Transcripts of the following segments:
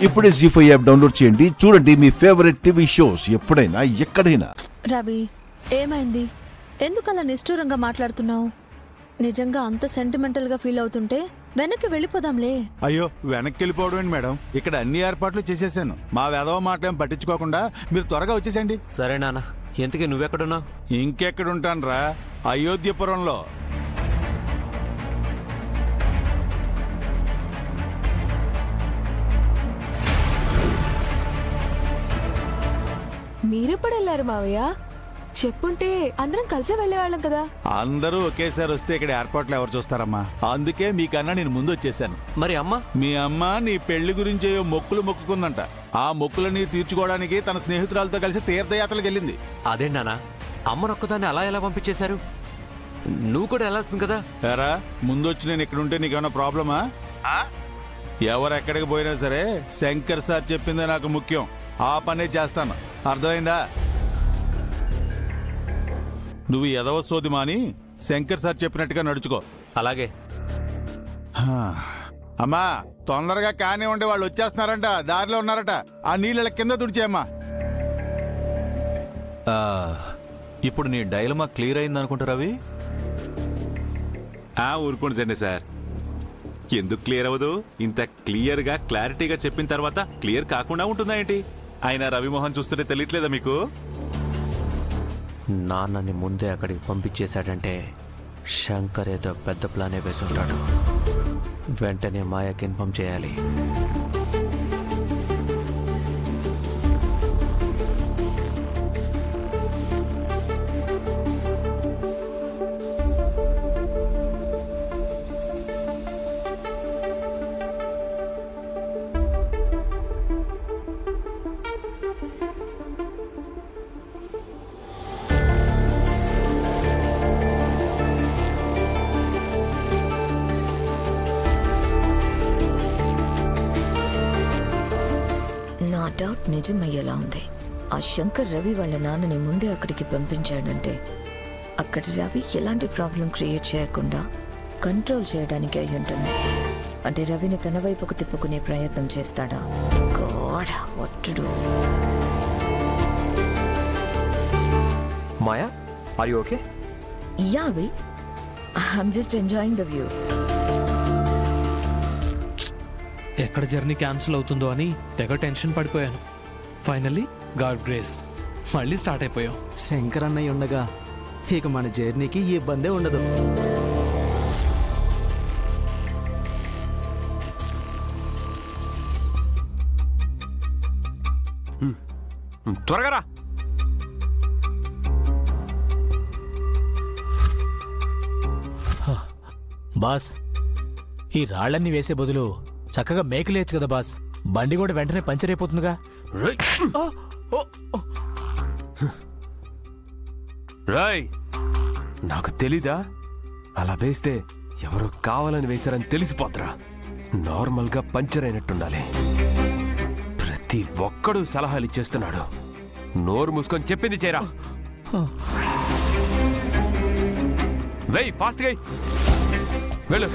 ఇప్పుడే జీ5 app download చేయండి. చూడండి మీ ఫేవరెట్ టీవీ షోస్ ఎప్పుడైనా ఎక్కడైనా. రవి, ఏమైంది? ఎందుకు అలా నిష్ఠూరంగా మాట్లాడుతున్నావు? నిజంగా అంత సెంటిమెంటల్ గా ఫీల్ అవుతుంటే వెనక్కి వెళ్ళిపోదాంలే. అయ్యో, వెనక్కి వెళ్ళిపోవడం ఏంటి మేడం? ఇక్కడ అన్ని ఏర్పాట్లు చేసేసాను. మా వేదవ మాటలేం పట్టించుకోకుండా మీరు త్వరగా వచ్చేసండి. సరే నాన్న, ఎంతకీ నువ్వెక్కడున్నావు? ఇంకెక్కడుంటాను రా, అయోధ్యపురంలో. మీరెప్పుడు వెళ్ళారు మావయ్య? చెప్పుంటే అందరం కలిసే వెళ్ళేవాళ్ళం కదా. అందరూ ఒకేసారి వస్తే ఇక్కడ ఏర్పాట్లు ఎవరు చూస్తారమ్మా? అందుకే మీకన్నా నేను ముందు వచ్చేసాను. మరి అమ్మ? మీ అమ్మ నీ పెళ్లి గురించి మొక్కులు మొక్కుకుందంట. ఆ మొక్కులని తీర్చుకోవడానికి తన స్నేహితురాలతో కలిసి తీర్థయాత్రలకు వెళ్ళింది. అదే నాన్న, అమ్మనొక్కదాన్ని అలా ఎలా పంపించేశారు? నువ్వు కూడా వెళ్ళాల్సింది కదా. ఎరా, ముందొచ్చి నేను ఇక్కడ ఉంటే నీకేమైనా ప్రాబ్లమా? ఎవరెక్కడికి పోయినా సరే శంకర్ సార్ చెప్పిందే నాకు ముఖ్యం. ఆ పనే చేస్తాను, అర్థమైందా? నువ్వు ఎదవ సోది మాని శంకర్ సార్ చెప్పినట్టుగా నడుచుకో. అలాగే. అమ్మా, తొందరగా కానివ్వండి, వాళ్ళు వచ్చేస్తున్నారంట, దారిలో ఉన్నారట. ఆ నీళ్ళ కింద తుడిచేయమ్మా. ఇప్పుడు నీ డైలమా క్లియర్ అయింది అనుకుంటా రవి? ఊరుకోండి సార్, ఎందుకు క్లియర్ అవ్వదు? ఇంత క్లియర్గా క్లారిటీగా చెప్పిన తర్వాత క్లియర్ కాకుండా ఉంటుందా ఏంటి? ఆయన రవిమోహన్ చూస్తుంటే తెలియట్లేదా మీకు? నాన్నని ముందే అక్కడికి పంపించేశాడంటే శంకర్ ఏదో పెద్ద ప్లానే వేసుంటాడు. వెంటనే మాయకి ఇన్ఫార్మ్ చేయాలి. డౌట్ నిజమయ్యేలా ఉంది. ఆ శంకర్ రవి వాళ్ళ నాన్నని ముందే అక్కడికి పంపించాడంటే అక్కడ రవి ఎలాంటి ప్రాబ్లం క్రియేట్ చేయకుండా కంట్రోల్ చేయడానికి అయి ఉంటుంది. అంటే రవిని తన వైపుకు తిప్పుకునే ప్రయత్నం చేస్తాడా? God, what to do? Maya, are you okay? Yeah bye, I'm just enjoying the view. ఎక్కడ జర్నీ క్యాన్సిల్ అవుతుందో అని తెగ టెన్షన్ పడిపోయాను. ఫైనల్లీ గాడ్ గ్రేస్ మళ్ళీ స్టార్ట్ అయిపోయాం. శంకర్ అన్నయ్య ఉండగా ఇక మన జర్నీకి ఏ ఇబ్బందే ఉండదు. త్వరగా రా. బాస్, ఈ రాళ్లన్నీ వేసే బదులు చక్కగా మేకలేయచ్చు కదా బాస్. బండి కూడా వెంటనే పంచర్ అయిపోతుందిగా. రాయ్, నాకు తెలీదా? అలా వేస్తే ఎవరో కావాలని వేశారని తెలిసిపోతురా. నార్మల్గా పంచర్ అయినట్టుండాలి. ప్రతి ఒక్కడు సలహాలు ఇచ్చేస్తున్నాడు. నోరు మూసుకొని చెప్పింది చేయరా. వెయ్, ఫాస్ట్గా వెళ్ళు.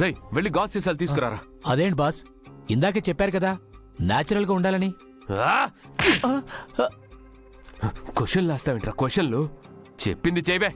రేయ్, వెళ్ళి గాస్ సీసాలు తీసుకురారా. అదేంటి బాస్, ఇందాకే చెప్పారు కదా న్యాచురల్ గా ఉండాలని. క్వశ్చన్లు వేస్తావేంట్రా? క్వశ్చన్లు చెప్పింది చేయబే.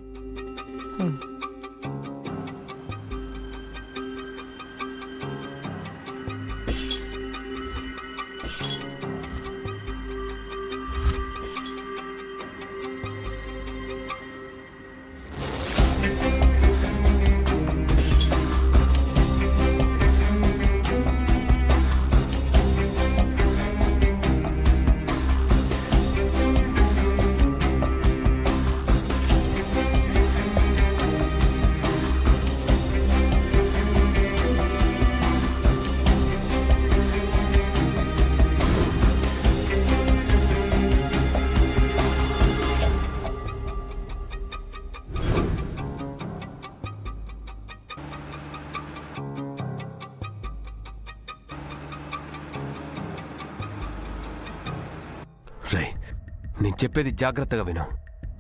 నేను చెప్పేది జాగ్రత్తగా విను.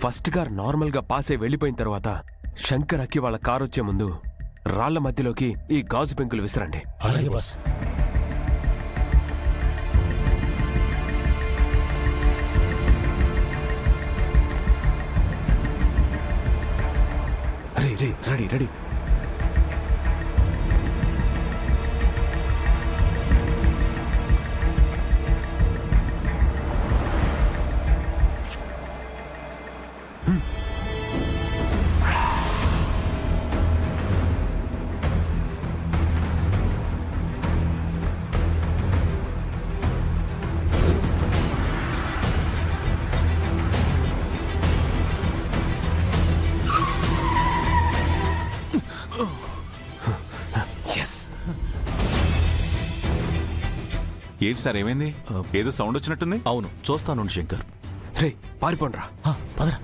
ఫస్ట్ కార్ నార్మల్గా పాస్ అయి వెళ్ళిపోయిన తర్వాత శంకర్ అక్కి వాళ్ళ కారు వచ్చే ముందు రాళ్ల మధ్యలోకి ఈ గాజు పెంకులు విసిరండి. అలాగే బాస్. Ready ready. ఏంటి సార్ ఏమైంది? ఏదో సౌండ్ వచ్చినట్టుంది. అవును, చూస్తాను శంకర్. రే పారిపోండ్రా. పదరా.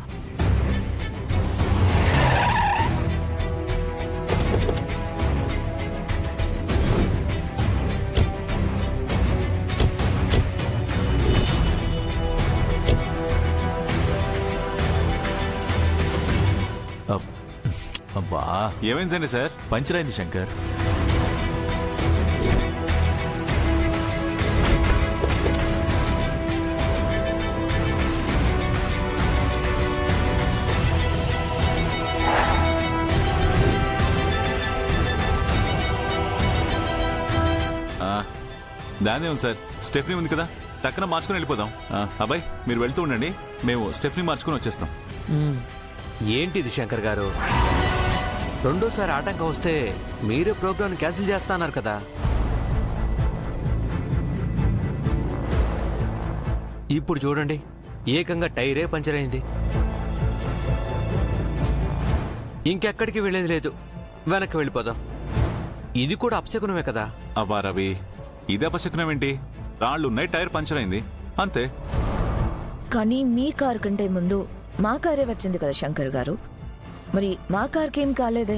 అబ్బా, ఏమైందండి సార్? పంచర్ అయింది శంకర్. దానే ఉంది సార్, స్టెఫ్నీ ఉంది కదా, టక్కన మార్చుకుని వెళ్ళిపోదాం. అబ్బాయి మీరు వెళ్తూ ఉండండి, మేము స్టెఫ్నీ మార్చుకుని వచ్చేస్తాం. ఏంటిది శంకర్ గారు? రెండోసారి ఆటంకం వస్తే మీరే ప్రోగ్రామ్ క్యాన్సిల్ చేస్తాన్నారు కదా. ఇప్పుడు చూడండి, ఏకంగా టైరే పంచర్ అయింది. ఇంకెక్కడికి వెళ్ళేది లేదు, వెనక్కి వెళ్ళిపోదాం. ఇది కూడా అపశకునమే కదా. అబ్బా రవి, ఇది అపశకునం ఏంటి? రాళ్లున్నాయి, టైర్ పంచర్ అయింది, అంతే. కానీ మీ కార్ కంటే ముందు మా కారే వచ్చింది కదా శంకర్ గారు, మరి మా కార్కేం కాలేదే?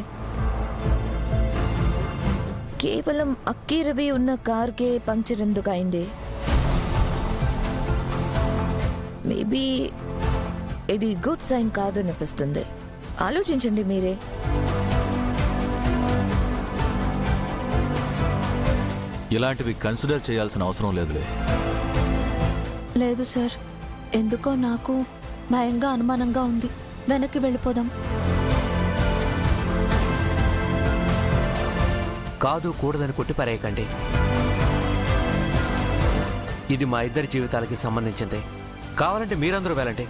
కేవలం అక్కి రవి ఉన్న కార్కే పంక్చర్ ఎందుకు అయింది? మేబీ ఇది గుడ్ సైన్ కాదనిపిస్తుంది. ఆలోచించండి మీరే. ఇలాంటివి కన్సిడర్ చేయాల్సిన అవసరం లేదులే. లేదు సార్, ఎందుకో నాకు భయంగా అనుమానంగా ఉంది. వెనక్కి వెళ్ళిపోదాం. కాదు కూడదని కొట్టిపారేయకండి. ఇది మా ఇద్దరి జీవితాలకి సంబంధించింది. కావాలంటే మీరందరూ వెళ్ళండి,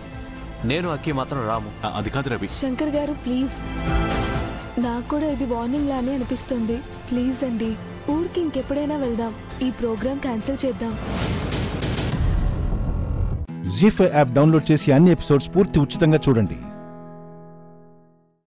నేను అక్కి మాత్రం రాము. అది కాదు రవి. శంకర్ గారు ప్లీజ్, నాకు కూడా ఇది వార్నింగ్ లానే అనిపిస్తుంది. ప్లీజ్ అండి, ఊరికి ఇంకెప్పుడైనా వెళ్దాం. ఈ ప్రోగ్రామ్ క్యాన్సిల్ చేద్దాం. జీ5 యాప్ డౌన్లోడ్ చేసి అన్ని ఎపిసోడ్స్ పూర్తి ఉచితంగా చూడండి.